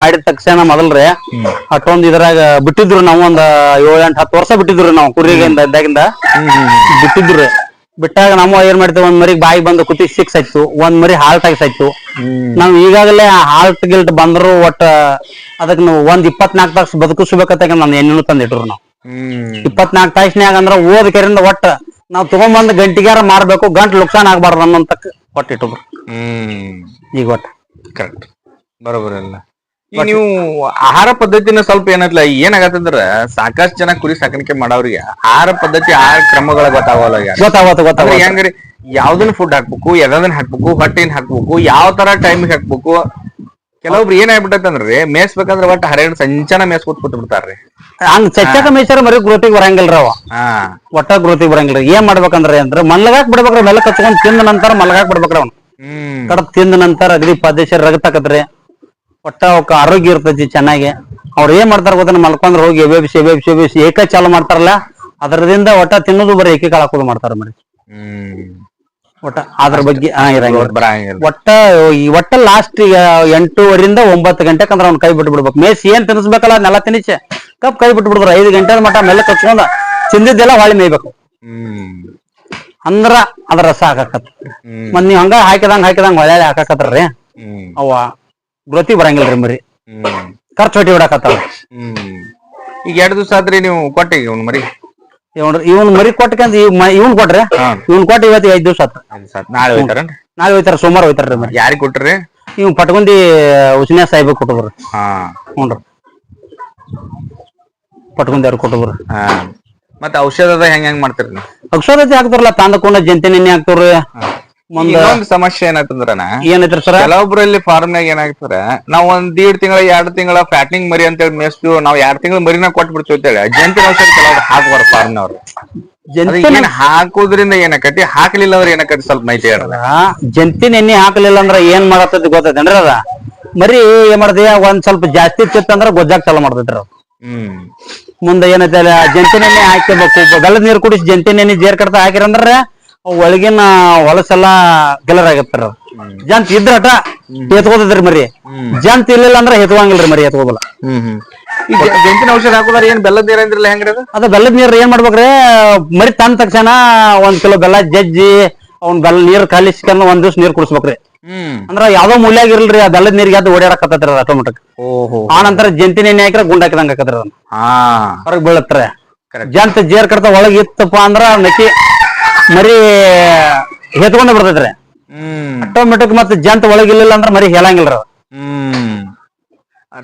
ಮಾಡಿದ ತಕ್ಷಣ ಮೊದಲ್ರಿ ಅಷ್ಟೊಂದ್ ಇದ್ರಾಗ ಬಿಟ್ಟಿದ್ರು ನಾವ್ ಒಂದ್ 7-8-10 ವರ್ಷ ಬಿಟ್ಟಿದ್ರು ನಾವು ಕುರಿಗೆ ಇದ್ದಾಗಿಂದ ಬಿಟ್ಟಿದ್ರು. ಬಿಟ್ಟಾಗ ನಾವು ಏನ್ ಮಾಡ್ತೇವೆ, ಒಂದ್ ಮರಿ ಬಾಯಿ ಬಂದು ಕುತಿ 6 ಆಯ್ತು, ಒಂದ್ ಮರಿ ಹಾಲ್ಟ್ ಆಗಿ ಸಾಯ್ತು. ನಾವ್ ಈಗಾಗಲೇ ಹಾಲ್ಟ್ ಗಿಲ್ಟ್ ಬಂದ್ರು ಒಟ್ಟ ಅದಕ್ ನಾವು ಒಂದ್ 24 ತಾಸು ಬದುಕಿಸ್ಬೇಕಂತ ನಾನು ಎಣ್ಣೆನು ತಂದಿಟ್ರು ನಾವು 24 ತಾಸ್ನ್ಯಾಗ ಅಂದ್ರ ಓದ್ ಕೆರಿಂದ ಒಟ್ಟ ನಾವ್ ತಗೊಂಡ್ಬಂದ್ ಗಂಟಿಗಾರ ಮಾರ್ಬೇಕು, ಗಂಟ್ ಲುಕ್ಸಾನ್ ಆಗ್ಬಾರ್ದು ಅನ್ನೋಂತಕ್ ಕೊಟ್ಟಿಟ್ರು ಈಗ ಒಟ್ಟ ಕರೆಕ್ಟ್ ಬರೋಬರ ಅಲ್ಲ. ಈಗ ನೀವು ಆಹಾರ ಪದ್ಧತಿನ ಸ್ವಲ್ಪ ಏನಾಗತ್ತಂದ್ರ ಸಾಕಷ್ಟು ಜನ ಕುರಿ ಸಾಕಾಣಿಕೆ ಮಾಡೋರಿಗೆ ಆಹಾರ ಪದ್ಧತಿ ಆಹಾರ ಕ್ರಮಗಳ ಗೊತ್ತಾಗಲ್ಲ. ಹೆಂಗ್ರಿ ಯಾವ್ದನ್ನ ಫುಡ್ ಹಾಕ್ಬೇಕು, ಯಾವ್ದನ್ನ ಹಾಕ್ಬೇಕು, ಹೊಟ್ಟೆನ್ ಹಾಕ್ಬೇಕು, ಯಾವ ತರ ಟೈಮಿಗೆ ಹಾಕ್ಬೇಕು. ಕೆಲವೊಬ್ರು ಏನಾಗ್ಬಿಟ್ಟಂದ್ರಿ ಮೇಯಿಸ್ಬೇಕಂದ್ರ ಒಟ್ಟ ಹರಡ್ ಸಂಚಾನ ಮೇಯ್ಸ್ಕೊತ್ ಕೂತ್ ಬಿಡ್ತಾರ್ರಿ. ಹಂಗ ಚಚ್ಚಕ ಮೇಯ್ಸಾರ ಮರಿ ಗ್ರೋತಿಗೆ ಬರಂಗಿಲ್ರಿ ಅವ. ಒಟ್ಟ ಗ್ರೋತಿಗೆ ಬರಂಗಿಲ್ರಿ. ಏನ್ ಮಾಡ್ಬೇಕಂದ್ರೆ ಅಂದ್ರೆ ಮಲ್ಗಾಕ್ ಬಿಡ್ಬೇಕ್ರಿ, ಮೆಲ್ಲ ಕಚ್ಕೊಂಡ್ ತಿಂದ ನಂತರ ಮಲ್ಗಾಕ್ ಬಿಡ್ಬೇಕ್ರಿ ಅವ್ನು. ಕಡದ್ ತಿಂದ ನಂತರ ಅಗದಿ ಪದೇಶ ರಗತಾಕತ್ರಿ. ಒಟ್ಟ ಅವಕ್ಕ ಆರೋಗ್ಯ ಇರ್ತೈತಿ ಚೆನ್ನಾಗಿ. ಅವ್ರ ಏನ್ ಮಾಡ್ತಾರ ಗೊತ್ತ, ಮಲ್ಕೊಂಡ್ರ ಹೋಗಿ ಎಬೇಬಿಸಿ ಏಕ ಚಾಲು ಮಾಡ್ತಾರಲ್ಲ, ಅದರದಿಂದ ಒಟ್ಟ ತಿನ್ನೋದು ಬರೀ ಏಕೆ ಕಾಳಾಕೋದು ಮಾಡ್ತಾರ ಮರಿ. ಒಟ್ಟ ಅದ್ರ ಬಗ್ಗೆ ಒಟ್ಟ ಲಾಸ್ಟ್ 8:30ರಿಂದ 9 ಗಂಟೆಕ್ ಅಂದ್ರ ಅವ್ನ ಕೈ ಬಿಟ್ಟು ಬಿಡ್ಬೇಕು. ಮೇಸ್ ಏನ್ ತಿನ್ಸ್ಬೇಕಲ್ಲ ನೆಲ ತಿನ್ನಿಸಿ ಕಪ್ ಕೈ ಬಿಟ್ಟು ಬಿಡಿದ್ರು 5 ಗಂಟೆ ಮಟ ಮೆಲ್ಲ ಕಚ್ಕೊಂಡ ತಿಂದಿದ್ದೆಲ್ಲ ಹೊಳಿ ಮೇಯ್ಬೇಕು. ಅಂದ್ರ ಅದ್ರ ರಸ ಹಾಕಾಕತ್ ಮತ್ ನೀವ್ ಹಂಗ ಹಾಕಿದಂಗ ಹೊಳೆ ಹಾಕಾಕತ್ರಿ ಅವ ಗ್ರೋತಿ ಬರಂಗಿಲ್ರಿ ಮರಿ, ಖರ್ಚು ಹೊಟ್ಟಿ ಬಿಡಾಕತ್ತಾವ. ಈಗ 2 ದಿವಸ ಆದ್ರಿ ನೀವು ಕೊಟ್ಟಿ ಇವ್ನ ಮರಿ ಇವನ್ ಮರಿ ಕೊಟ್ಟಕಂತ ಇವನ್ ಕೊಟ್ರಿ, ಇವನ್ ಕೊಟ್ಟ ಇವತ್ತು 5 ದಿವಸ ಆತ. ನಾಳೆ ಹೋಯ್ತಾರ, ಸೋಮವಾರ ಹೋಯ್ತಾರ್ರಿ ಮರಿ. ಯಾರಿಗ್ ಕೊಟ್ರಿ? ಇವ್ ಪಟ್ಕೊಂಡಿ ಉಸ್ನ್ಯಾ ಸಾಹೇಬ್ ಕೊಟ್ಟಬ್ರಿ. ಹ್ಞೂನ್ರಿ, ಪಟ್ಕೊಂಡಿ ಅವ್ರು ಕೊಟ್ಟಬ್ರಿ. ಮತ್ತ ಔಷಧದ ಹೆಂಗ್ ಮಾಡ್ತೀರಿ? ಔಷಧಿ ಹಾಕ್ತಾರಲ್ಲ, ತಾಂದಕೊಂಡ ಜಂತಿ ನೆನ್ನೆ ಹಾಕ್ತಾವ್ರಿ. ಇನ್ನೊಂದು ಸಮಸ್ಯೆ ಏನಂತಂದ್ರನ ಏನೈತ್ರಿ ಸರ್, ಕೆಲವೊಬ್ರಲ್ಲಿ ಫಾರ್ಮ್ನಾಗ ಏನಾಗ್ತಾರ, ನಾವ್ 1.5 ತಿಂಗಳ 2 ತಿಂಗಳ ಫ್ಯಾಟ್ನಿಂಗ್ ಮರಿ ಅಂತ ಹೇಳಿ ಮೇಯಿಸ್ತೀವಿ, ನಾವ್ 2 ತಿಂಗಳ ಮರಿನ ಕೊಟ್ಟು ಬಿಡ್ತೀವಿ ಅಂತೇಳಿ ಜಂತಿನ ಔಷಧ ಕೆಲವ್ರು ಹಾಕ್ಬಾರ ಫಾರ್ಮ್ನವ್ರು. ಏನ್ ಹಾಕುದ್ರಿಂದ ಏನಕತಿ, ಹಾಕ್ಲಿಲ್ಲ ಅಂದ್ರೆ ಏನಕತಿ ಸ್ವಲ್ಪ ಮಾಹಿತಿ ಹೇಳ. ಜಂತಿ ನೆನ್ನೆ ಹಾಕ್ಲಿಲ್ಲ ಅಂದ್ರ ಏನ್ ಮಾಡತ್ತದ ಗೊತ್ತೈತೇನ್ರಿ? ಅದ ಮರಿ ಏನ್ ಮಾಡ್ತೀವಿ, ಒಂದ್ ಸ್ವಲ್ಪ ಜಾಸ್ತಿ ತಿತ್ತಂದ್ರ ಗೊಜ್ಜಾಕ್ ಚಾಲು ಮಾಡ್ತೈತ್ರಿ ಅವ್. ಮುಂದೆ ಏನೈತೆ ಜಂತಿ ನೆನ್ನೆ ಹಾಕಬೇಕು, ಬೆಲ್ಲದ ನೀರು ಕುಡಿಸಿ ಜಂತಿ ನೆನ್ನೆ ಜೇರ್ ಕಡ್ತ ಹಾಕಿರಂದ್ರ ಒಳಗಿನ ಹೊಲಸೆಲ್ಲಾ ಗೆಲರ್ ಆಗತ್ತಾರ. ಜಂತ್ ಇದ್ರಟ ಎತ್ಕೋತದ್ರಿ ಮರಿ, ಜಂತ್ ಇರ್ಲಿಲ್ಲ ಅಂದ್ರ ಎತ್ಕೋಂಗಿಲ್ರಿ ಮರಿ, ಎತ್ಕೋದಿಲ್ಲ. ಈಗ ಜಂತಿನ ಔಷಧ ಹಾಕೋದಾರ ಏನ್ ಬೆಲ್ಲದ ನೀರ್ ಅಂದ್ರಲ್ಲ, ಹೆಂಗ್ರಿ ಅದು? ಅದ ಬೆಲ್ಲದ ನೀರ್ ಏನ್ ಮಾಡ್ಬೇಕ್ರಿ, ಮರಿ ತಂದ ತಕ್ಷಣ 1 ಕಿಲೋ ಬೆಲ್ಲ ಜಜ್ಜಿ ಅವ್ನ ಬೆಲ್ಲ ನೀರ್ ಕಲಿಸ್ಕೊಂಡ್ 1 ದಿವ್ಸ ನೀರ್ ಕುಡಿಸ್ಬೇಕ್ರಿ. ಅಂದ್ರ ಯಾವ್ದೋ ಮೂಲ್ಯಾಗ ಇರಲ್ರಿ, ಆ ಬೆಲ್ಲದ ನೀರಿಗೆ ಅದು ಓಡಾಡಕತ್ತೈತ್ರಿ ಅದ ಆಟೋಮೆಟಿಕ್. ಆ ನಂತರ ಜಂತಿ ನೆನ್ನೆ ಹಾಕಿರ ಗುಂಡ್ ಹಾಕಿದಂಗ ಹಾಕತ್ರಿ ಅದನ್ನ, ಹೊರಗ್ ಬೀಳತ್ರಿ. ಜಂತ್ ಜೇರ್ ಕಡ್ತ ಒಳಗ್ ಇತ್ತಪ್ಪ ಅಂದ್ರ ನಕ್ಕಿ ಮರಿ ಹೆತ್ಕೊಂಡ ಬಿಡ್ತೈತ್ರಿ ಆಟೋಮೆಟಿಕ್. ಮತ್ತೆ ಜಂತ್ ಒಳಗಿಲ್ಲ ಅಂದ್ರ ಮರಿ ಹೇಳಂಗಿಲ್ರಿ.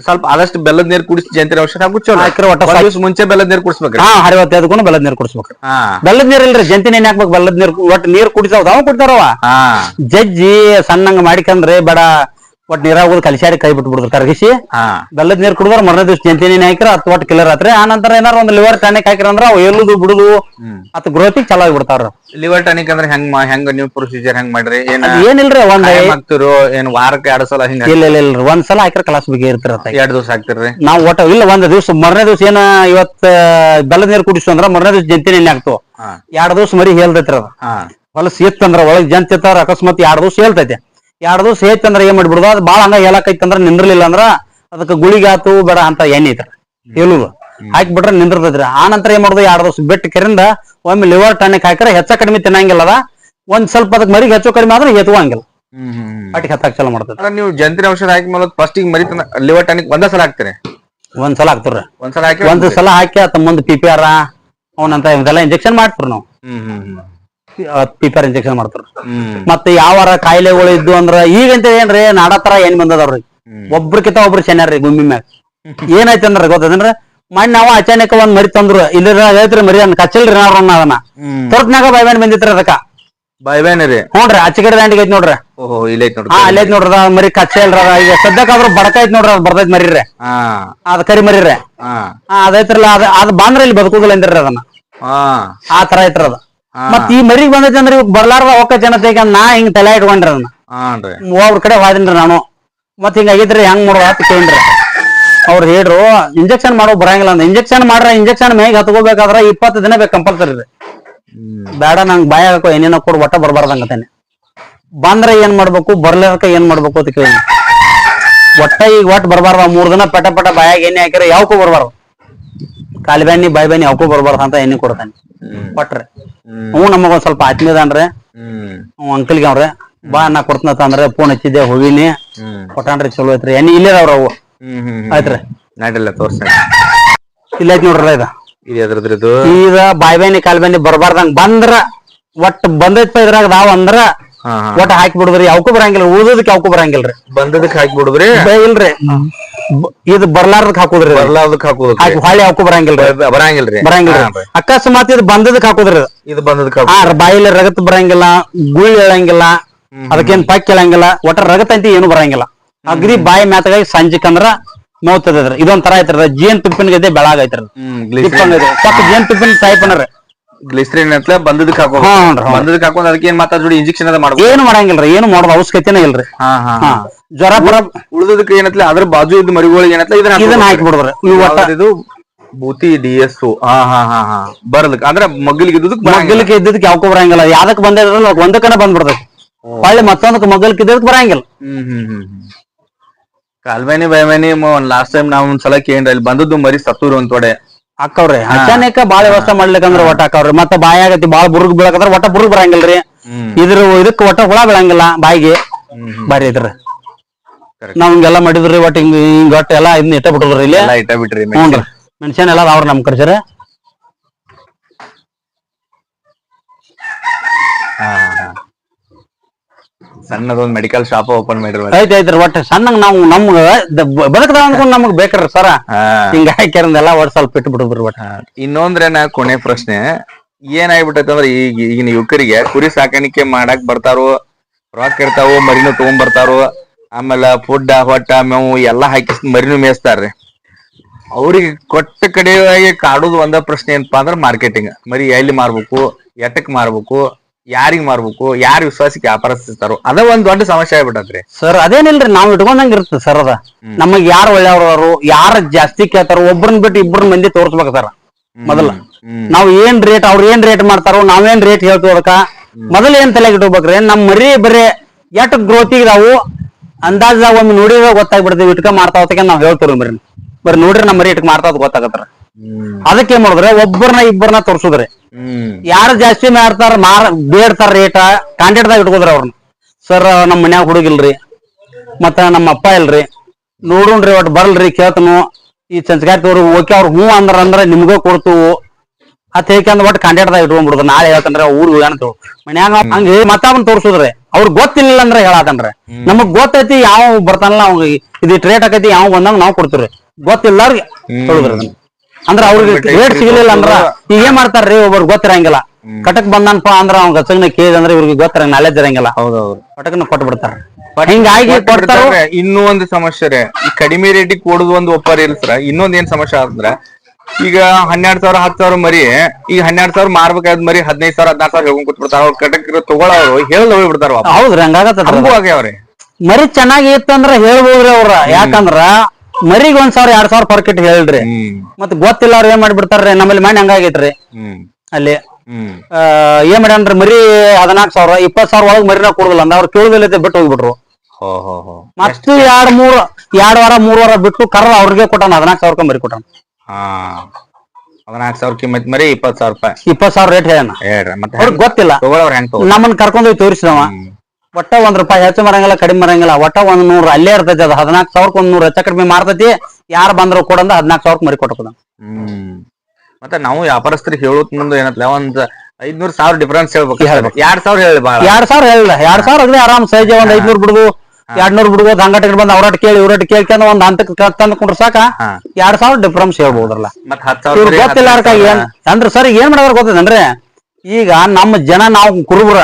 ಸ್ವಲ್ಪ ಆದಷ್ಟು ಬೆಲ್ಲದ ನೀರ್ ಕುಡಿಸಿ ಜಂತಿನ ಔಷಧ ಹಾಕಿ ಮುಂಚೆ ಬೆಲ್ಲದ ನೀರ್ ಕುಡಿಸ್ಬೇಕ್ರಿ. 65 ಬೆಲ್ಲದ ನೀರ್ ಕುಡಿಸ್ಬೇಕ್ರಿ. ಬೆಲ್ಲದ ನೀರ್ ಇಲ್ರಿ, ಜಂತಿ ನೆನ್ನೆ ಹಾಕ್ಬೇಕು. ಬೆಲ್ಲದ ನೀರ್ ಒಟ್ಟು ನೀರ್ ಕುಡಿತಾವ ಕುಡ್ತಾರವ, ಜಜ್ಜಿ ಸಣ್ಣಂಗ ಮಾಡಿಕಂದ್ರಿ ಬೇಡ. ಒಟ್ ನೀರಾಗ ಹೋದ್ ಕಲಿಸಾಡಿ ಕೈ ಬಿಟ್ಟು ಬಿಡುದು ಕರಗಿಸಿ, ಬೆಲ್ಲದ ನೀರ್ ಕುಡಿದ್ರ ಮರನೇ ದಿವ್ಸ ಜಂತಿ ನೆನ್ನೆ ಹಾಕಿರ ಅತ್ ಒಟ್ಟು ಕಿಲರ್ ಆತ್ರಿ. ಆ ನಂತರ ಏನಾರ ಒಂದ್ ಲಿವರ್ ಟಾನಿಕ್ ಹಾಕಿರಂದ್ರ ಅವ್ ಎಲುದು ಬಿಡುದು ಅತ್ ಗ್ರೋತಿಗ್ ಚಲೋ ಆಗ್ಬಿಡ್ತಾವ್ರ. ಲಿವರ್ ಟಾನಿಕ್ ಅಂದ್ರೆ ಹೆಂಗ್ ನೀವು ಪ್ರೊಸೀಜರ್ ಹೆಂಗ್ ಮಾಡ್ರಿ? ಏನಿಲ್ರಿ, ಏನ್ ವಾರಕ್ಕೆ 2 ಸಲ ಹಿಂಗ? ಇಲ್ಲ ಒಂದ್ ಸಲ ಹಾಕಿರ ಕಲಾಸ್ ಬಗ್ಗೆ ಇರ್ತಿರ. 2 ದಿವಸ ಹಾಕ್ತಿರ್ರಿ ನಾವ್ ಒಟ್ಟ ಇಲ್ಲ, 1 ದಿವ್ಸ ಮರನೇ ದಿವ್ಸ ಏನ ಇವತ್ ಬೆಲ್ಲದ ನೀರ್ ಕುಡಿಸು ಅಂದ್ರ ಮರನೇ ದಿವ್ಸ ಜಂತಿ ನೆನ್ನೆ ಹಾಕ್ತು. 2 ದಿವ್ಸ ಮರಿ ಹೇಳ್ತೈತ್ರಿ ಅದ. ಹೊಲಸ್ ಎತ್ತಂದ್ರ ಒಳಗ್ ಜಂತ್ ಎತ್ತಾರ ಅಕಸ್ಮಾತ್ 2 ದಿವ್ಸ ಹೇಳ್ತೈತೆ. 2 ದಿವ್ಸ ಐತಂದ್ರ ಏನ್ ಮಾಡ್ಬಿಡುದು, ಅದು ಬಾಳ ಹಂಗ ಹೇಳಕೈತಂದ್ರ ನಿಂದ್ರಲಿಲ್ಲ ಅಂದ್ರ ಅದಕ್ಕೆ ಗುಳಿಗೆ ಆತು ಬೇಡ ಅಂತ ಎಣ್ಣೆ ಐತ್ರಿ ಹೇಳುದು ಹಾಕಿಬಿಟ್ರೆ ನಿಂದಿರ್ತೈತ್ರಿ. ಆ ನಂತರ ಏನ್ ಮಾಡುದು, 2 ದಿವ್ಸ ಬಿಟ್ಟು ಕೆರಿಂದ ಒಮ್ಮೆ ಲಿವರ್ ಟಾನಿಕ್ ಹಾಕಿರ ಹೆಚ್ಚ ಕಡಿಮೆ ತಿನ್ನಂಗಿಲ್ಲ ಅದ. ಒಂದ್ ಸ್ವಲ್ಪ ಅದಕ್ಕೆ ಮರಿಗೆ ಹೆಚ್ಚು ಕಡಿಮೆ ಆದ್ರೆ ಎತ್ತುವಂಗಿಲ್ಲ, ಅಟ್ಟಿಗೆ ಹತ್ತಾಕ್ ಚಲೋ ಮಾಡ್ತೈತಿ. ನೀವು ಜಂತಿನ ಔಷಧ ಹಾಕಿ ಮೇಲೆ ಫಸ್ಟ್ ಮರಿ ಲಿವರ್ ಟಾನಿಕ್ ಒಂದೇ ಸಲ ಹಾಕ್ತೀರಿ? ಒಂದ್ ಸಲ ಹಾಕ್ತಿವ್ರಿ. ಒಂದ್ ಸಲ ಹಾಕಿ ಅತ್ತ ಮುಂದ್ PPR ಅವನಂತ ಇದೆಲ್ಲ ಇಂಜೆಕ್ಷನ್ ಮಾಡ್ತಿರ್ ನಾವು. PPR ಇಂಜೆಕ್ಷನ್ ಮಾಡ್ತಾರ. ಮತ್ತೆ ಯಾವಾರ ಕಾಯಿಲೆಗಳು ಇದ್ದು ಅಂದ್ರ ಈಗಂತ ಏನ್ರಿ ನಾಡಾ ತರ ಏನ್ ಬಂದದವ್ರಿ, ಒಬ್ರಕಿಂತ ಒಬ್ರು ಶನ್ಯಾರ್ರಿ ಗುಮ್ಮಿ ಮ್ಯಾಗ. ಏನಾಯ್ತು ಅಂದ್ರ ಗೊತ್ತದೇನ್ರಿ, ಮಣ್ಣ್ ನಾವ ಅಚಾನಕ ಒಂದ್ ಮರಿ ತಂದ್ರು ಇಲ್ಲಿ ಹೇಳ್ತ್ರಿ ಮರಿ ಅನ್ ಕಚ್ಚಲ್ರಿ ಅದನ್ನ ತೊರ್ತ್ನಾಗ ಬೈಬ್ಯಾನ್ ಬಂದಿತ್ರಿ ಅದಕ್ಕ. ಬೈಬ್ಯಾನ್ ರೀ? ಹ್ಞೂನ್ರಿ, ಆಚೆಗಡೆ ದಾಂಡಿಗೆ ಐತ್ ನೋಡ್ರಿ. ಇಲ್ಲಿ ಐತ್ ನೋಡ್ರಿ. ಅಲ್ಲಿ ಐತ್ ನೋಡ್ರಿ ಮರಿ ಕಚ್ಚಲ್ರ. ಈಗ ಸದ್ಯಕ್ಕಾದ್ರೂ ಬಡಕೈತ್ ನೋಡ್ರಿ, ಅದ್ ಬರ್ತೈತ್ ಮರಿರಿ, ಅದ್ ಕರಿ ಮರಿರಿ ಅದೈತ್ರಲ್ಲ. ಅದ್ ಬಂದ್ರ ಇಲ್ಲಿ ಬದುಕುದಿಲ್ಲ ಅಂದ್ರಿ ಅದನ್ನ, ಆ ತರ ಐತ್ರಿ ಅದ. ಮತ್ ಈ ಮರಿಗ್ ಬಂದೈತಿ ಅಂದ್ರ ಇವ್ ಬರ್ಲಾರ್ದ ಒಕ್ಕ ಜನತೆಗೆ ನಾ ಹಿಂಗ್ ತಲೆ ಇಟ್ಕೊಂಡ್ರಿ ಅದನ್ನ. ಅವ್ರ ಕಡೆ ಹೋದಿನ್ರಿ ನಾನು, ಮತ್ ಹಿಂಗ ಆಗಿದ್ರಿ ಹೆಂಗ್ ಮಾಡುವ ಅಂತ ಕೇಳ್ರಿ. ಅವ್ರು ಹೇಳ್ರು ಇಂಜೆಕ್ಷನ್ ಮಾಡೋ ಬರಂಗಿಲ್ಲ ಅಂದ. ಇಂಜೆಕ್ಷನ್ ಮಾಡ್ರ ಇಂಜೆಕ್ಷನ್ ಮೇಗ್ ಹತ್ಕೋಬೇಕಾದ್ರ 20 ದಿನ ಬೇಕು ಕಂಪಲ್ಸರಿ ರೀ. ಬೇಡ ನಂಗೆ ಬಾಯ ಹಾಕೋ ಏನೇನೋ ಕೊಡ್ ಒಟ್ಟ ಬರ್ಬಾರ್ದಂಗತೇನೆ. ಬಂದ್ರೆ ಏನ್ ಮಾಡ್ಬೇಕು, ಬರ್ಲಾರ್ಕ ಏನ್ ಮಾಡ್ಬೇಕು ಅಂತ ಕೇಳಿ ಒಟ್ಟ ಈಗ ಒಟ್ಟು ಬರ್ಬಾರ್ದ 3 ದಿನ ಪಟ ಪಟ ಬಾಯಾಗ ಎಣ್ಣೆ ಹಾಕಿರ ಯಾವಕ್ಕೂ ಬರ್ಬಾರ್ದು. ಕಾಲಿ ಬ್ಯಾನಿ ಬಾಯಿ ಬ್ಯಾನಿ ಯಾವಕ್ಕೂ ಬರ್ಬಾರ್ದು ಅಂತ ಎಣ್ಣೆ ಕೊಡ್ತಾನೆ ಕೊಟ್ರೆ. ಅವ್ ನಮಗೊಂದ್ ಸ್ವಲ್ಪ ಆತ್ಮೀಯದನ್ರಿ ಅವ್ ಅಂಕಲ್ಗೆ ಅವ್ರೆ ಬಾ ನಾ ಕೊಡ್ತನತ್ತ ಅಂದ್ರೆ ಫೋನ್ ಹಚ್ಚಿದ್ದೆ ಹೋಗಿನಿ ಕೊಟ್ಟಾನ್ರಿ ಚಲೋ ಐತ್ರಿ ಎಣ್ಣೆ ಇಲ್ಲೇ ಅವ್ರ ಅವು ಆಯ್ತ್ರಿ ನಾಡಿಲ್ಲ ತೋರ್ಸ ಇಲ್ಲ ಐತ್ ನೋಡ್ರಿ ಇದು ಈಗ ಬಾಯಿ ಬ್ಯಾನಿ ಕಾಲಿ ಬ್ಯಾನಿ ಬರ್ಬಾರ್ದಂಗ ಬಂದ್ರ ಒಟ್ಟ ಬಂದೈತ್ ಇದ್ರಾಗ ನಾವ್ ಅಂದ್ರ ಒಟ್ಟ ಹಾಕಿ ಬಿಡುದ್ರಿ ಯಾವಕ್ಕೂ ಬರಂಗಿಲ್ಲ ಉಳ್ದದಕ್ಕೆ ಯಾವಕ್ಕೂ ಬರಂಗಿಲ್ರಿ ಬಂದದಕ್ ಹಾಕಿ ಬಿಡುದ್ರಿ ಇಲ್ರಿ ಇದು ಬರ್ಲಾರ್ದಕ್ ಹಾಕುದ್ರಿ ಬರ್ಲಾರ್ದಕ್ ಹಾಕುದು ಹೊಳಿ ಯಾವಕ್ಕೂ ಬರಂಗಿಲ್ರಿ ಅಕಸ್ಮಾತ್ ಇದು ಬಂದದಕ್ ಹಾಕುದ್ರಿ ಇದು ಬಂದದಕ್ ಬಾಯಿಲಿ ರಗತ್ ಬರಂಗಿಲ್ಲ ಗುಳ್ ಹೇಳಂಗಿಲ್ಲ ಅದಕ್ಕೇನ್ ಪಕ್ ಹೇಳಂಗಿಲ್ಲ ಒಟ್ಟ ರಗತ್ ಅಂತ ಏನು ಬರಂಗಿಲ್ಲ ಅಗ್ರಿ ಬಾಯಿ ಮ್ಯಾತಗಾಗಿ ಸಂಜಿಕ್ ಅಂದ್ರ ನೋತದ್ರಿ ಇದೊಂದ್ ತರ ಐತ್ರಿ ಜೇನ್ ತುಪ್ಪಿನ ಗದ್ದೆ ಬೆಳಗ್ ಐತ್ರಿ ಜೇನ್ ತುಪ್ಪಿನ ಟೈಪ್ ಅನ್ರಿ ಗ್ಲಿಸರಿನ್ ಅಂತ ಬಂದದಕ್ ಹಾಕೋ ಬಂದದಕ್ ಹಾಕೊಂಡ್ ಅದಕ್ಕೆ ಏನ್ ಮಾತಾಡ್ ಇಂಜೆಕ್ಷನ್ ಅದ ಮಾಡ್ಬೋದು ಏನು ಮಾಡಂಗಿಲ್ರಿ ಏನು ಮಾಡೋದು ಅವಶ್ಯಕತೆನೇ ಇಲ್ರಿ ಜ್ವರ ಬರ ಉಳಿದದಕ್ಕೆ ಏನತ್ಲ ಅದ್ರ ಬಾಜು ಇದ್ದ ಮರಿಗಳಿಗೆ ಏನತ್ಲ ಇದನ್ನ ಹಾಕಿ ಬಿಡುದ್ರಿ ಇದು ಬೂತಿ DSO ಬರದಕ್ ಅಂದ್ರ ಮಗ್ಗಲಿಗೆ ಇದ್ದದಕ್ಕೆ ಯಾವಕ್ಕೂ ಬರಂಗಿಲ್ಲ ಯಾವ್ದಕ್ ಬಂದಿದ್ರಲ್ಲ ಒಂದಕ್ಕನ ಬಂದ್ಬಿಡ್ತೈತಿ ಹೊಳ್ಳಿ ಮತ್ತೊಂದಕ್ಕೆ ಮಗ್ಗಲ್ಕ್ ಇದ್ದದಕ್ ಬರಂಗಿಲ್ಲ ಕಾಲ್ಬ್ಯಾನಿ ಬೈಬ್ಯಾನಿ ಲಾಸ್ಟ್ ಟೈಮ್ ನಾವ್ ಒಂದ್ಸಲ ಕೇಳ್ರಿ ಅಲ್ಲಿ ಬಂದದ್ದು ಮರಿ ಸತ್ತೂರು ಅಂತೋಡೆ ಹಾಕವ್ರಿ ಅಚಾನಕ ಬಾಳ ವ್ಯವಸ್ಥೆ ಮಾಡ್ಲಿಕ್ಕಂದ್ರ ಒಟ್ಟ ಹಾಕವ್ರಿ ಮತ್ತೆ ಬಾಯಿ ಆಗತಿ ಬಾಳ ಬುರುಗ್ ಬೀಳಕಂದ್ರ ಒಟ್ಟ ಬುರುಗ್ ಬರಂಗಿಲ್ರಿ ಇದಕ್ ಒಟ್ಟ ಹುಳ ಬೀಳಂಗಿಲ್ಲ ಬಾಯಿಗೆ ಬಾರಿ ಐತ್ರಿ ನಾವ್ ಹಿಂಗೆಲ್ಲಾ ಮಾಡಿದ್ರಿ ಒಟ್ಟ ಹಿಂಗ ಒಟ್ಟ ಎಲ್ಲಾ ಇದನ್ನ ಇಟ್ಟ ಬಿಟ್ಟದ್ರಿ ಇಲ್ಲಿ ಇಟ್ಟ ಬಿಟ್ರಿ ಹ್ಞೂನ್ರಿ ಮೆಣಸಿನ ಎಲ್ಲ ಅವ್ರ ನಮ್ ಕರ್ಸ್ಯಾರ ಸಣ್ಣದೊಂದ್ ಮೆಡಿಕಲ್ ಶಾಪ್ ಓಪನ್ ಮಾಡಿರ್ವ ಐತ್ರಿ ಒಟ್ಟ ಸಣ್ಣಗ್ ನಾವು ನಮ್ಗ ಬದುಕದ ಅನ್ಕೊಂಡ್ ನಮಗ್ ಬೇಕ್ರಿ ಸರ ಹಿಂಗ ಹಾಕ್ಯಾರಂದೆಲ್ಲ ಒಟ್ ಸ್ವಲ್ಪ ಇಟ್ಟು ಬಿಡುದ್ರಿ ಒಟ್ಟ ಇನ್ನೊಂದ್ರೆ ಕೊನೆ ಪ್ರಶ್ನೆ ಏನಾಗ್ಬಿಟ್ಟೈತೆ ಅಂದ್ರೆ ಈಗಿನ ಯುವಕರಿಗೆ ಕುರಿ ಸಾಕಾಣಿಕೆ ಮಾಡಕ್ ಬರ್ತಾರೋ ರೊಕ್ಕ ಇರ್ತಾವು ಮರಿನು ತಗೊಂಡ್ ಬರ್ತಾರೋ ಆಮೇಲೆ ಫುಡ್ ಹೊಟ್ಟ ಮೇವು ಎಲ್ಲಾ ಹಾಕಿ ಮರಿನು ಮೇಯಿಸ್ತಾರ್ರಿ ಅವ್ರಿಗೆ ಕೊಟ್ಟ ಕಡೆಯಾಗಿ ಕಾಡುದು ಒಂದ ಪ್ರಶ್ನೆ ಏನಪ್ಪಾ ಅಂದ್ರ ಮಾರ್ಕೆಟಿಂಗ್ ಮರಿ ಎಲ್ಲಿ ಮಾರ್ಬೇಕು ಎಟ್ಟಕ್ ಮಾರ್ಬೇಕು ಯಾರಿಗ್ ಮಾರ್ಬೇಕು ಯಾರ ವಿಶ್ವಾಸಕ್ಕೆ ವ್ಯಾಪಾರಸ್ತಾರೋ ಅದ ಒಂದ್ ದೊಡ್ಡ ಸಮಸ್ಯೆ ಆಗ್ಬಿಟ್ಟತ್ರಿ ಸರ್ ಅದೇನಿಲ್ರಿ ನಾವ್ ಇಟ್ಕೊಂಡಂಗ ಇರುತ್ತೆ ಸರ್ ಅದ ನಮಗ್ ಯಾರು ಒಳ್ಳೆಯವರು ಯಾರ ಜಾಸ್ತಿ ಕೇಳ್ತಾರೋ ಒಬ್ರನ್ ಬಿಟ್ಟು ಇಬ್ಬರ ಮಂದಿ ತೋರ್ಸ್ಬೇಕ ಸರ್ ಮೊದಲ ನಾವ್ ಏನ್ ರೇಟ್ ಅವ್ರ ಏನ್ ರೇಟ್ ಮಾಡ್ತಾರೋ ನಾವೇನ್ ರೇಟ್ ಹೇಳ್ತೀವಿ ಅದಕ್ಕ ಮೊದಲ ಏನ್ ತಲೆಗೆ ಇಟ್ಕೋಬೇಕ್ರಿ ನಮ್ ಮರಿ ಬರೀ ಎಟ್ ಗ್ರೋತ್ ಇದಾವು ಅಂದಾಜಾಗ ಒಮ್ಮೆ ನೋಡಿದ್ರೆ ಗೊತ್ತಾಗ್ಬಿಡ್ತೀವಿ ಇಟ್ಕ ಮಾಡ್ತಾವತ್ತಕ್ಕೆ ನಾವ್ ಹೇಳ್ತೀವಿ ಬರೀ ನೋಡ್ರಿ ನಮ್ ಮರಿ ಇಟ್ಕ ಮಾಡ್ತಾವ ಗೊತ್ತಾಗತ್ರ ಅದಕ್ಕೆ ಏನ್ ಮಾಡಿದ್ರೆ ಒಬ್ಬರನ್ನ ಇಬ್ಬರನ್ನ ತೋರ್ಸುದ್ರಿ ಯಾರು ಜಾಸ್ತಿ ಮಾಡ್ತಾರ ಬೇಡ್ತಾರ ರೇಟ ಕಾಂಟ್ಯಾಕ್ಟ್ದಾಗ ಇಟ್ಕೋದ್ರಿ ಅವ್ರನ್ನ ಸರ್ ನಮ್ ಮನ್ಯಾಗ ಹುಡುಗಿಲ್ರಿ ಮತ್ತ ನಮ್ಮ ಅಪ್ಪ ಇಲ್ರಿ ನೋಡುಣ್ರಿ ಒಟ್ಟು ಬರಲ್ರಿ ಕೇಳ್ತನು ಈ ಸಂಸ್ಕಾರ ತೋರು ಓಕೆ ಅವ್ರ ಹೂ ಅಂದ್ರ ನಿಮ್ಗ ಕೊಡ್ತೀವು ಅತ್ ಹೇಳ್ಕಂದ್ರ ಒಟ್ಟು ಕಾಂಟ್ಯಾಕ್ಟ್ದಾಗ ಇಟ್ಕೊಂಡ್ಬಿಡುದು ನಾಳೆ ಹೇಳ್ತಂದ್ರ ಊರ್ ಏನಂತ ಮನ್ಯಾಗ ಹಂಗ ಮತ್ತ ಅವ್ನ ತೋರ್ಸುದ್ರಿ ಅವ್ರಿಗೆ ಗೊತ್ತಿಲ್ಲ ಅಂದ್ರ ಹೇಳತ್ತನ್ರಿ ನಮಗ್ ಗೊತ್ತೈತಿ ಯಾವ ಬರ್ತಾನಲ್ಲ ಅವ್ಗ ಇದು ರೇಟ್ ಆಕೈತಿ ಯಾವ ಬಂದಂಗ ನಾವ್ ಕೊಡ್ತೀವ್ರಿ ಗೊತ್ತಿಲ್ಲಾರ್ಗೆ ತೊಳದ್ರಿ ಅಂದ್ರ ಅವ್ರಿಗೆ ರೇಟ್ ಸಿಗ್ಲಿಲ್ಲ ಅಂದ್ರ ಈಗ ಏನ್ ಮಾಡ್ತಾರ್ರಿ ಒಬ್ಬರು ಗೊತ್ತಿರಂಗಿಲ್ಲ ಕಟಕ್ ಬಂದನಪ್ಪ ಅಂದ್ರ ಅವ್ನ ಗಸಗ್ನ ಕೇಳಿದಂದ್ರ ಇವ್ರಿಗೆ ಗೊತ್ತಿರ ನಾಲೆಜ್ ಇರಂಗಿಲ್ಲ ಕಟಕ್ನ ಕೊಟ್ಟು ಬಿಡ್ತಾರ ಹಿಂಗಾಗಿ ಕೊಡ್ತಾರ ಇನ್ನೂ ಒಂದು ಸಮಸ್ಯೆ ರೀ ಈ ಕಡಿಮೆ ರೇಟಿಗೆ ಕೊಡುದು ಒಂದು ಒಪ್ಪಾರಿ ಇಲ್ಸ್ರ ಇನ್ನೊಂದ್ ಏನ್ ಸಮಸ್ಯೆ ಅಂದ್ರ ಈಗ 12,000 10,000 ಮರಿ ಈಗ 12,000 ಮಾರ್ಬೇಕಾದ್ ಮರಿ 15,000 16,000 ಹೇಳ್ಕೊಂಡ್ ಕೂತ್ಬಿಡ್ತಾರ ಅವ್ರ ಕಟಕ್ ತಗೊಳವ್ರು ಹೇಳಿ ಹೋಗ್ಬಿಡ್ತಾರ ಹೌದ್ರಿ ಹಂಗಾಗತ್ತ ಮರಿ ಚೆನ್ನಾಗಿ ಇತ್ತಂದ್ರ ಹೇಳ್ಬೋದ್ರಿ ಅವ್ರ ಯಾಕಂದ್ರ ಮರಿಗ್ 1,000 2,000 ಪರ್ಕಿಟ್ ಹೇಳ್ರಿ ಮತ್ ಗೊತ್ತಿಲ್ಲ ಅವ್ರ ಏನ್ ಮಾಡ್ಬಿಡ್ತಾರ್ರಿ ನಮ್ಮಲ್ಲಿ ಮನೆ ಹಂಗಾಗೈತ್ರಿ ಅಲ್ಲಿ ಏನ್ ಮಾಡ್ಯಾನ್ರಿ ಮರಿ 14,000 20,000 ಒಳಗ್ ಮರಿನ ಕೊಡುದಿಲ್ಲ ಅಂದ್ರ ಅವ್ರು ಕೇಳುದಿಲ್ಲ ಬಿಟ್ಟು ಹೋಗ್ಬಿಟ್ರು ಮತ್ತ 2 ವಾರ 3 ವಾರ ಬಿಟ್ಟು ಕರ್ರ ಅವ್ರಿಗೆ ಕೊಟ್ಟಾನ 14,000 ಮರಿ ಕೊಟ್ಟಾನ 14,000 ಕಿಮ್ಮತ್ ಮರಿ 20,000 ರೂಪಾಯಿ 20,000 ರೇಟ್ ಹೇಳ್ಯಾನ ಅವ್ರಿಗೆ ಗೊತ್ತಿಲ್ಲ ನಮ್ಮನ್ನ ಕರ್ಕೊಂಡೋಗಿ ತೋರಿಸಿದವ ಒಟ್ಟ ₹1 ಹೆಚ್ಚು ಮರಂಗಿಲ್ಲ ಕಡಿಮೆ ಮರಂಗಿಲ್ಲ ಒಟ್ಟ 100 ಅಲ್ಲೇ ಇರ್ತೈತಿ ಅದ 14,000 100 ಹೆಚ್ಚ ಕಡಿಮೆ ಮಾರ್ತೈತಿ ಯಾರು ಬಂದ್ರು ಕೊಡಂದ 14,000 ಮರಿ ಕೊಟ್ಟಕೋದ ಮತ್ತೆ ನಾವು ವ್ಯಾಪಾರಸ್ಥರಿಗೆ ಹೇಳೋದ್ ಮುಂದೆ ಏನತ್ಲ ಒಂದ್ 500,000 ಡಿಫರೆನ್ಸ್ ಹೇಳ್ಬೇಕು 2,000 ಹೇಳಿ 2,000 ಹೇಳಿಲ್ಲ 2,000 ಅಗ್ಲಿ ಆರಾಮ್ ಸಹಜ ಒಂದ್ 500 ಬಿಡುದು 200 ಬಿಡುದು ಹಂಗಟ ಬಂದ್ ಅವ್ರಟ್ ಕೇಳಿ ಇವ್ರಟ್ ಕೇಳ್ಕೊಂಡ್ ಒಂದ್ ಹಂತಕ್ಕೆ ತಂದು ಕೊಂಡ್ರ ಸಾಕ 2,000 ಡಿಫರೆನ್ಸ್ ಹೇಳ್ಬೋದ್ರಲ್ಲ ಗೊತ್ತಿಲ್ಲ ಏನ್ ಅಂದ್ರ ಸರ್ ಏನ್ ಮಾಡಿದ್ರ ಗೊತ್ತದನ್ರಿ ಈಗ ನಮ್ಮ ಜನ ನಾವು ಕುರುಬ್ರ